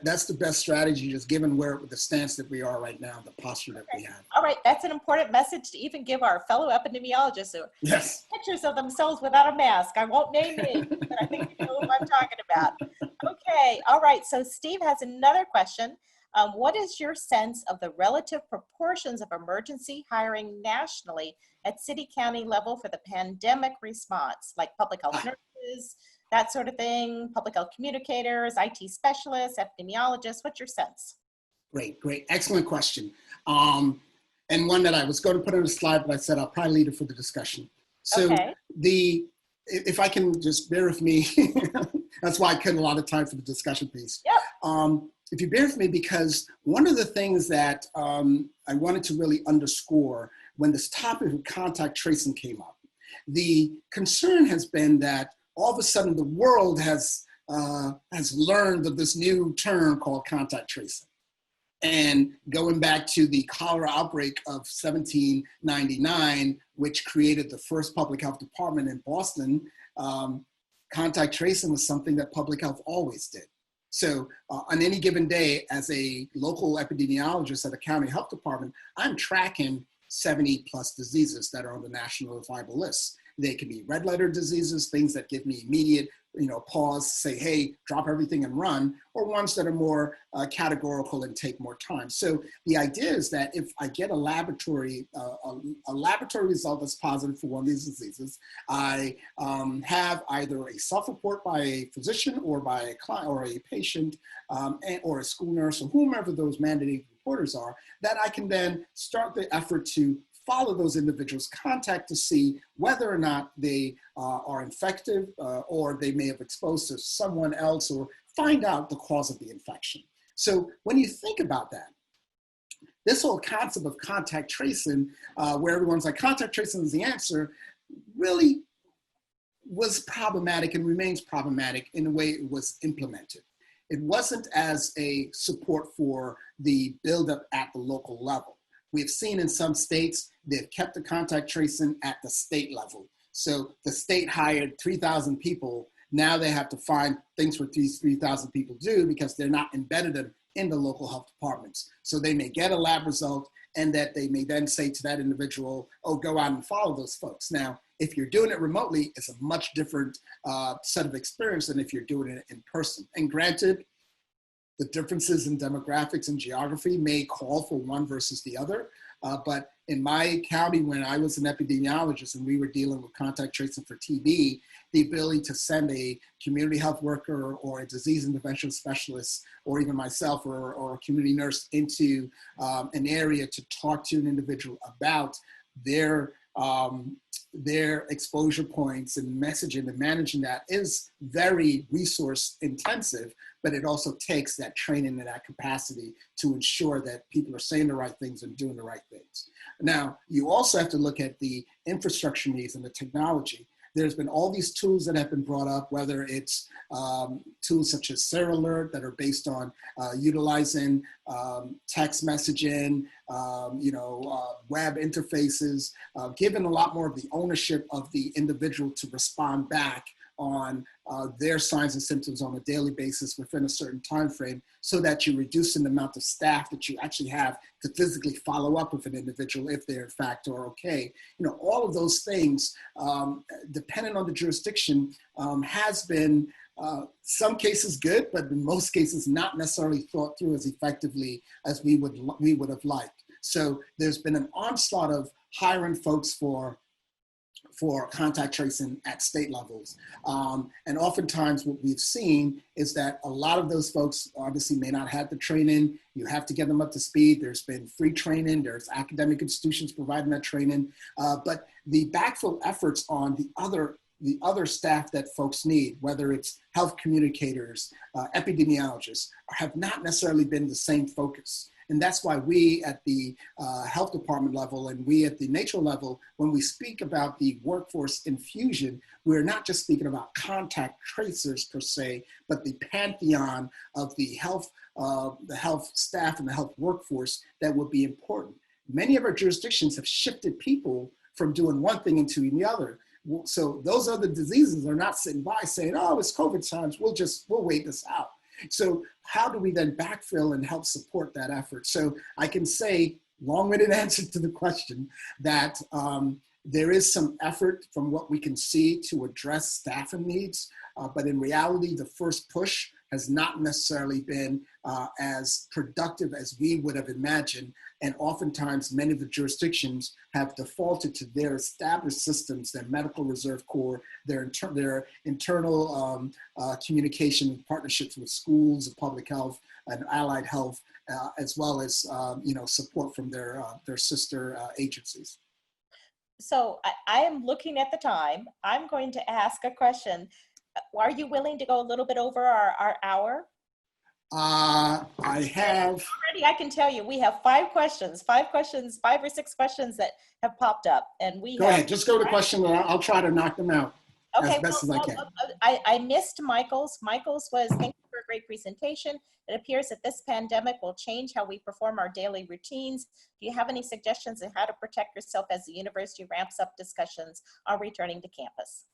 That's the best strategy, just given the stance that we are right now, the posture that we have. All right, that's an important message to even give our fellow epidemiologists who yes. pictures of themselves without a mask. I won't name names, but I think you know who I'm talking about. Okay, all right, so Steve has another question. What is your sense of the relative proportions of emergency hiring nationally at city county level for the pandemic response, like public health nurses, that sort of thing, public health communicators, IT specialists, epidemiologists? What's your sense? Great. Excellent question. And one that I was going to put on a slide, but I said I'll probably leave it for the discussion. So okay. If I can just bear with me, that's why I cut a lot of time for the discussion piece. Yep. If you bear with me, because one of the things that I wanted to really underscore when this topic of contact tracing came up, the concern has been that all of a sudden the world has learned of this new term called contact tracing. And going back to the cholera outbreak of 1799, which created the first public health department in Boston, contact tracing was something that public health always did. So on any given day, as a local epidemiologist at a county health department, I'm tracking 70 plus diseases that are on the national viable list. They can be red letter diseases, things that give me immediate, pause, say, hey, drop everything and run, or ones that are more categorical and take more time. So the idea is that if I get a laboratory result that's positive for one of these diseases, I have either a self-report by a physician or by a client or a patient or a school nurse or whomever those mandated reporters are, that I can then start the effort to follow those individuals' contact to see whether or not they are infected or they may have exposed to someone else, or find out the cause of the infection. So when you think about that, this whole concept of contact tracing, where everyone's like, contact tracing is the answer, really was problematic and remains problematic in the way it was implemented. It wasn't as a support for the buildup at the local level. We've seen in some states, they've kept the contact tracing at the state level. So the state hired 3,000 people. Now they have to find things what these 3,000 people do because they're not embedded in the local health departments. So they may get a lab result and that they may then say to that individual, oh, go out and follow those folks. Now, if you're doing it remotely, it's a much different set of experience than if you're doing it in person. And granted, the differences in demographics and geography may call for one versus the other. But in my county, when I was an epidemiologist and we were dealing with contact tracing for TB, the ability to send a community health worker or a disease intervention specialist, or even myself or a community nurse into an area to talk to an individual about their exposure points and messaging and managing that is very resource intensive, but it also takes that training and that capacity to ensure that people are saying the right things and doing the right things. Now, you also have to look at the infrastructure needs and the technology. There's been all these tools that have been brought up, whether it's tools such as SerAlert that are based on utilizing text messaging, web interfaces, given a lot more of the ownership of the individual to respond back on their signs and symptoms on a daily basis within a certain time frame, so that you're reducing the amount of staff that you actually have to physically follow up with an individual if they're in fact are okay. All of those things, depending on the jurisdiction, has been some cases good, but in most cases not necessarily thought through as effectively as we would have liked. So there's been an onslaught of hiring folks for contact tracing at state levels. And oftentimes what we've seen is that a lot of those folks obviously may not have the training. You have to get them up to speed. There's been free training. There's academic institutions providing that training. But the backfill efforts on the other staff that folks need, whether it's health communicators, epidemiologists, have not necessarily been the same focus. And that's why we at the health department level and we at the NACCHO level, when we speak about the workforce infusion, we're not just speaking about contact tracers per se, but the pantheon of the health staff and the health workforce that would be important. Many of our jurisdictions have shifted people from doing one thing into the other. So those other diseases are not sitting by saying, oh, it's COVID times, we'll wait this out. So how do we then backfill and help support that effort? So I can say, long-winded answer to the question, that there is some effort from what we can see to address staffing needs, but in reality, the first push has not necessarily been as productive as we would have imagined. And oftentimes, many of the jurisdictions have defaulted to their established systems, their medical reserve corps, their internal communication and partnerships with schools and public health and allied health, as well as support from their sister agencies. So I am looking at the time. I'm going to ask a question. Are you willing to go a little bit over our hour? I have. Already, I can tell you, we have 5 or 6 questions that have popped up. And we Go ahead, just go to the question and I'll try to knock them out as best as I can. I missed Michael's. Michael's was, thank you for a great presentation. It appears that this pandemic will change how we perform our daily routines. Do you have any suggestions on how to protect yourself as the university ramps up discussions on returning to campus?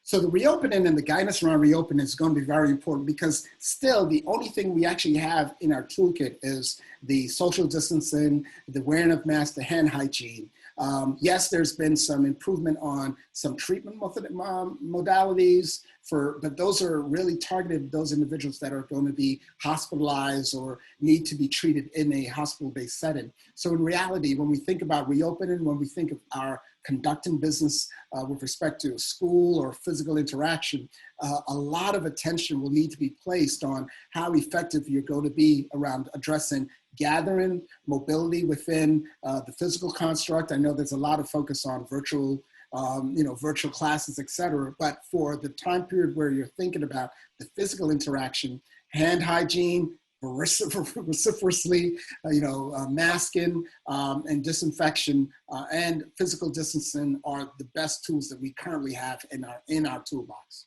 So the reopening and the guidance around reopening is going to be very important, because still the only thing we actually have in our toolkit is the social distancing, the wearing of masks, the hand hygiene. Yes, there's been some improvement on some treatment modalities, but those are really targeted at those individuals that are going to be hospitalized or need to be treated in a hospital-based setting. So in reality, when we think about reopening, when we think of our conducting business with respect to a school or physical interaction, a lot of attention will need to be placed on how effective you're going to be around addressing gathering, mobility within the physical construct. I know there's a lot of focus on virtual classes, et cetera, but for the time period where you're thinking about the physical interaction, hand hygiene, vociferously, masking and disinfection and physical distancing are the best tools that we currently have in our toolbox.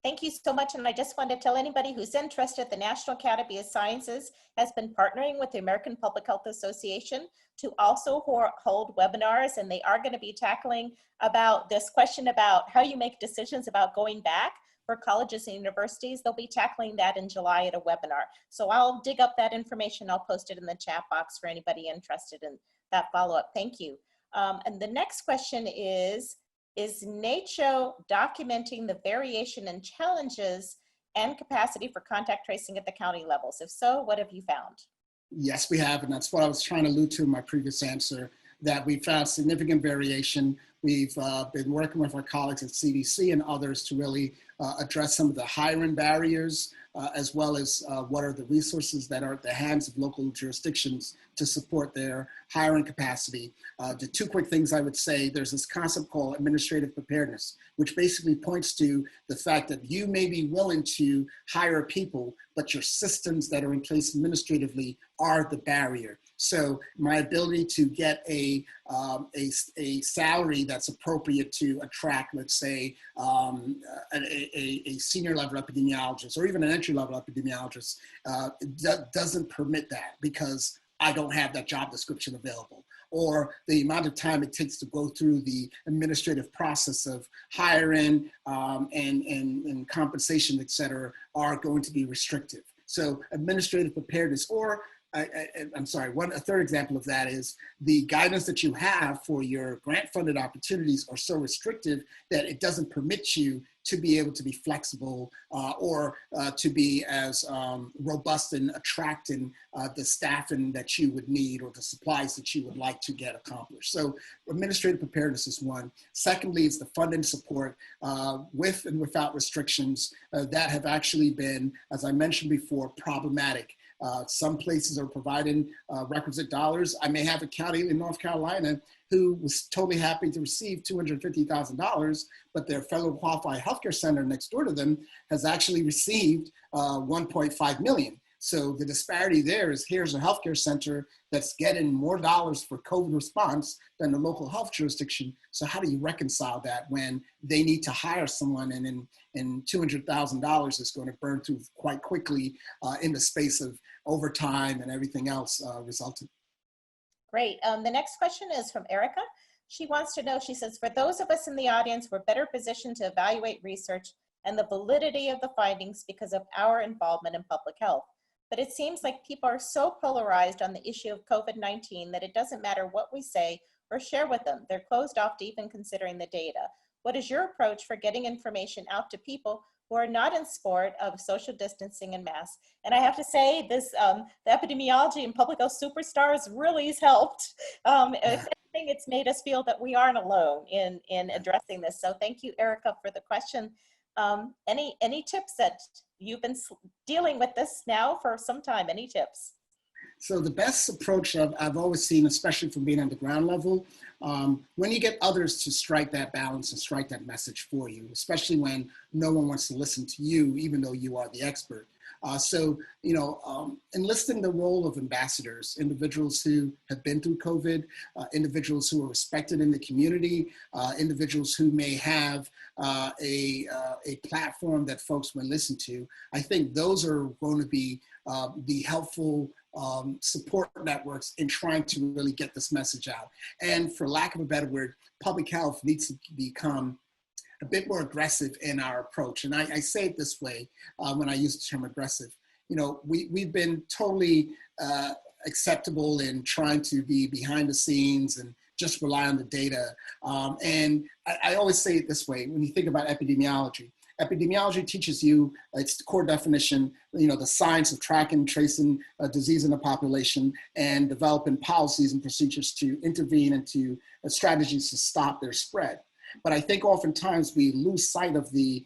Thank you so much. And I just want to tell anybody who's interested, the National Academy of Sciences has been partnering with the American Public Health Association to also hold webinars, and they are going to be tackling about this question about how you make decisions about going back for colleges and universities. They'll be tackling that in July at a webinar. So I'll dig up that information. I'll post it in the chat box for anybody interested in that follow-up. Thank you. And the next question is NACCHO documenting the variation in challenges and capacity for contact tracing at the county levels? If so, what have you found? Yes, we have, and that's what I was trying to allude to in my previous answer, that we found significant variation. We've been working with our colleagues at CDC and others to really address some of the hiring barriers, as well as what are the resources that are at the hands of local jurisdictions to support their hiring capacity. The two quick things I would say, there's this concept called administrative preparedness, which basically points to the fact that you may be willing to hire people, but your systems that are in place administratively are the barrier. So my ability to get a salary that's appropriate to attract, let's say, a senior level epidemiologist or even an entry level epidemiologist doesn't permit that because I don't have that job description available, or the amount of time it takes to go through the administrative process of hiring and compensation, et cetera, are going to be restrictive. So administrative preparedness, or I'm sorry, a third example of that is the guidance that you have for your grant-funded opportunities are so restrictive that it doesn't permit you to be able to be flexible or to be as robust in attracting the staffing that you would need or the supplies that you would like to get accomplished. So administrative preparedness is one. Secondly, it's the funding support with and without restrictions that have actually been, as I mentioned before, problematic. Some places are providing requisite dollars. I may have a county in North Carolina who was totally happy to receive $250,000, but their federal qualified healthcare center next door to them has actually received 1.5 million. So the disparity there is, here's a healthcare center that's getting more dollars for COVID response than the local health jurisdiction. So how do you reconcile that when they need to hire someone and $200,000 is going to burn through quite quickly in the space of overtime and everything else resulting? Great. The next question is from Erica. She wants to know, she says, for those of us in the audience, we're better positioned to evaluate research and the validity of the findings because of our involvement in public health. But it seems like people are so polarized on the issue of COVID-19 that it doesn't matter what we say or share with them. They're closed off to even considering the data. What is your approach for getting information out to people who are not in support of social distancing and masks? And I have to say, this the epidemiology and public health superstars really has helped. If anything, it's made us feel that we aren't alone in addressing this. So thank you, Erica, for the question. Any tips that you've been dealing with this now for some time? Any tips? So the best approach I've always seen, especially from being on the ground level, when you get others to strike that balance and strike that message for you, especially when no one wants to listen to you, even though you are the expert. Enlisting the role of ambassadors, individuals who have been through COVID, individuals who are respected in the community, individuals who may have a platform that folks may listen to. I think those are going to be the helpful support networks in trying to really get this message out. And for lack of a better word, public health needs to become a bit more aggressive in our approach. And I say it this way when I use the term aggressive. We've been totally acceptable in trying to be behind the scenes and just rely on the data. And I always say it this way, when you think about epidemiology, epidemiology teaches you, its the core definition, the science of tracking, tracing disease in the population and developing policies and procedures to intervene and to strategies to stop their spread. But I think oftentimes we lose sight of the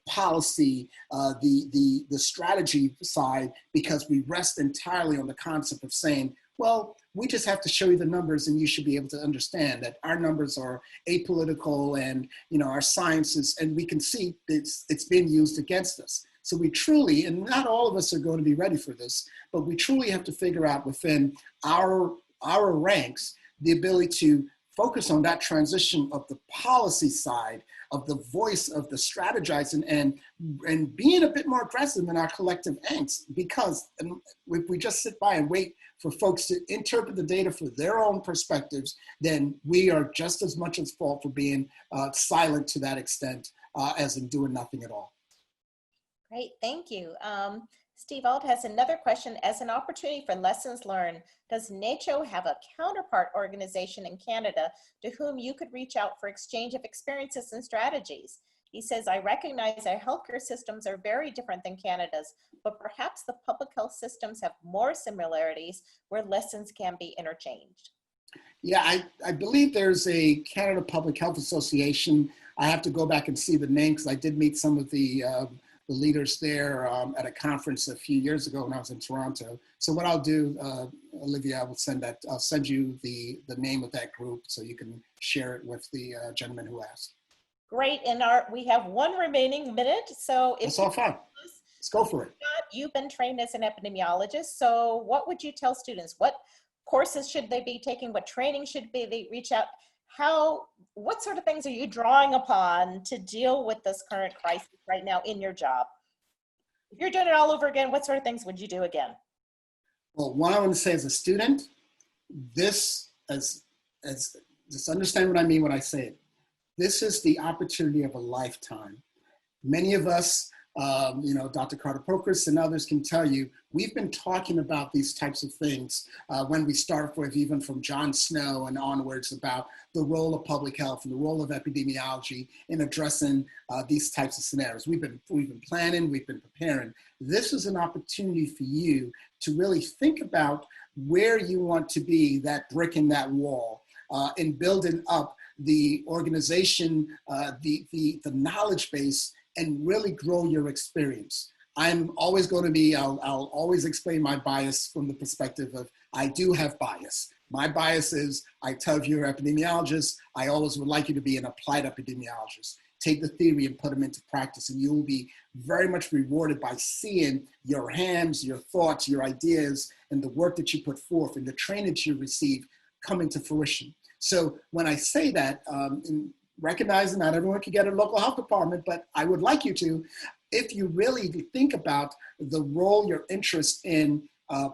policy, the strategy side, because we rest entirely on the concept of saying, well, we just have to show you the numbers and you should be able to understand that our numbers are apolitical and our science is, and we can see it's being used against us. So we truly, and not all of us are going to be ready for this, but we truly have to figure out within our ranks the ability to focus on that transition of the policy side, of the voice of the strategizing, and being a bit more aggressive in our collective angst. Because if we just sit by and wait for folks to interpret the data for their own perspectives, then we are just as much at fault for being silent to that extent as in doing nothing at all. Great, thank you. Steve Alt has another question. As an opportunity for lessons learned, does NACCHO have a counterpart organization in Canada to whom you could reach out for exchange of experiences and strategies? He says, I recognize our healthcare systems are very different than Canada's, but perhaps the public health systems have more similarities where lessons can be interchanged. Yeah, I believe there's a Canada Public Health Association. I have to go back and see the name because I did meet some of the leaders there at a conference a few years ago when I was in Toronto. So what I'll do, Olivia, I'll send you the name of that group so you can share it with the gentleman who asked. Great, and we have one remaining minute, so if that's all fine. Let's go for it. You've been trained as an epidemiologist, so what would you tell students? What courses should they be taking? What training should they reach out? What sort of things are you drawing upon to deal with this current crisis right now in your job? If you're doing it all over again, what sort of things would you do again? Well, one I want to say as a student, just understand what I mean when I say it. This is the opportunity of a lifetime. Many of us, Dr. Carter Pocris and others can tell you, we've been talking about these types of things when we start with even from John Snow and onwards about the role of public health and the role of epidemiology in addressing these types of scenarios. We've been planning, we've been preparing. This is an opportunity for you to really think about where you want to be, that brick in that wall, in building up the organization, the knowledge base, and really grow your experience. I'm always going to be, I'll always explain my bias from the perspective of, I do have bias. My bias is, I tell if you're an epidemiologist, I always would like you to be an applied epidemiologist. Take the theory and put them into practice, and you'll be very much rewarded by seeing your hands, your thoughts, your ideas, and the work that you put forth and the training that you receive come into fruition. So when I say that, recognizing not everyone can get a local health department, but I would like you to, if you really think about the role, your interest in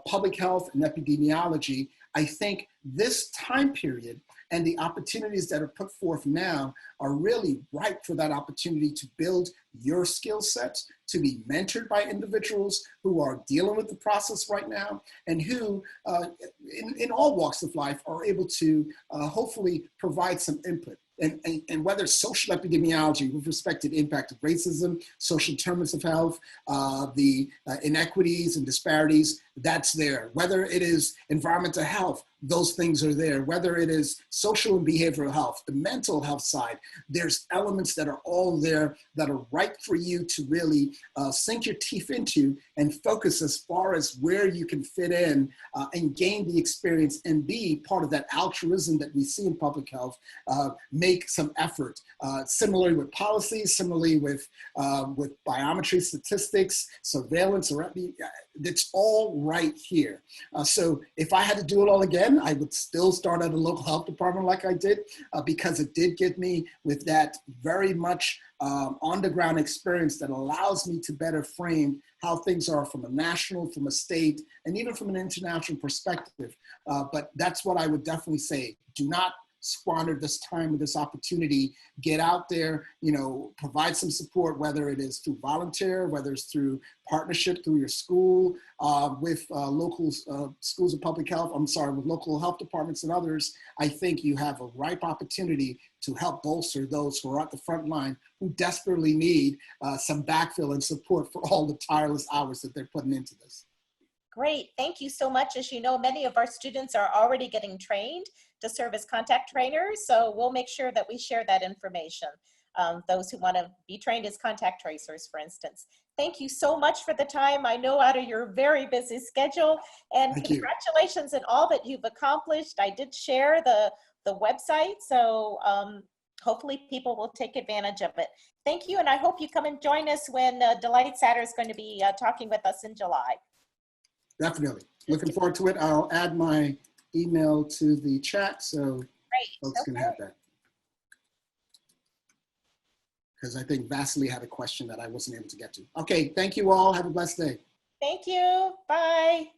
public health and epidemiology, I think this time period and the opportunities that are put forth now are really ripe for that opportunity to build your skill sets, to be mentored by individuals who are dealing with the process right now, and who, in all walks of life, are able to hopefully provide some input. And whether it's social epidemiology with respect to the impact of racism, social determinants of health, the inequities and disparities, that's there. Whether it is environmental health, those things are there. Whether it is social and behavioral health, the mental health side, there's elements that are all there that are ripe for you to really sink your teeth into and focus as far as where you can fit in and gain the experience and be part of that altruism that we see in public health, make some effort. Similarly with policies, similarly with biometry, statistics, surveillance, it's all right here. So if I had to do it all again, I would still start at a local health department like I did, because it did get me with that very much on the ground experience that allows me to better frame how things are from a national, from a state, and even from an international perspective. But that's what I would definitely say. Do not squander this time with this opportunity. Get out there, provide some support, whether it is through volunteer, whether it's through partnership through your school, with local schools of public health, with local health departments and others. I think you have a ripe opportunity to help bolster those who are at the front line, who desperately need some backfill and support for all the tireless hours that they're putting into this. Great, thank you so much. As you know, many of our students are already getting trained to serve as contact trainers, so we'll make sure that we share that information. Those who want to be trained as contact tracers, for instance. Thank you so much for the time. I know out of your very busy schedule, and congratulations on all that you've accomplished. I did share the website, so hopefully people will take advantage of it. Thank you, and I hope you come and join us when Delight Satter is going to be talking with us in July. Definitely. Looking forward to it. I'll add my email to the chat so folks can have that. Because I think Vasily had a question that I wasn't able to get to. Okay, thank you all. Have a blessed day. Thank you. Bye.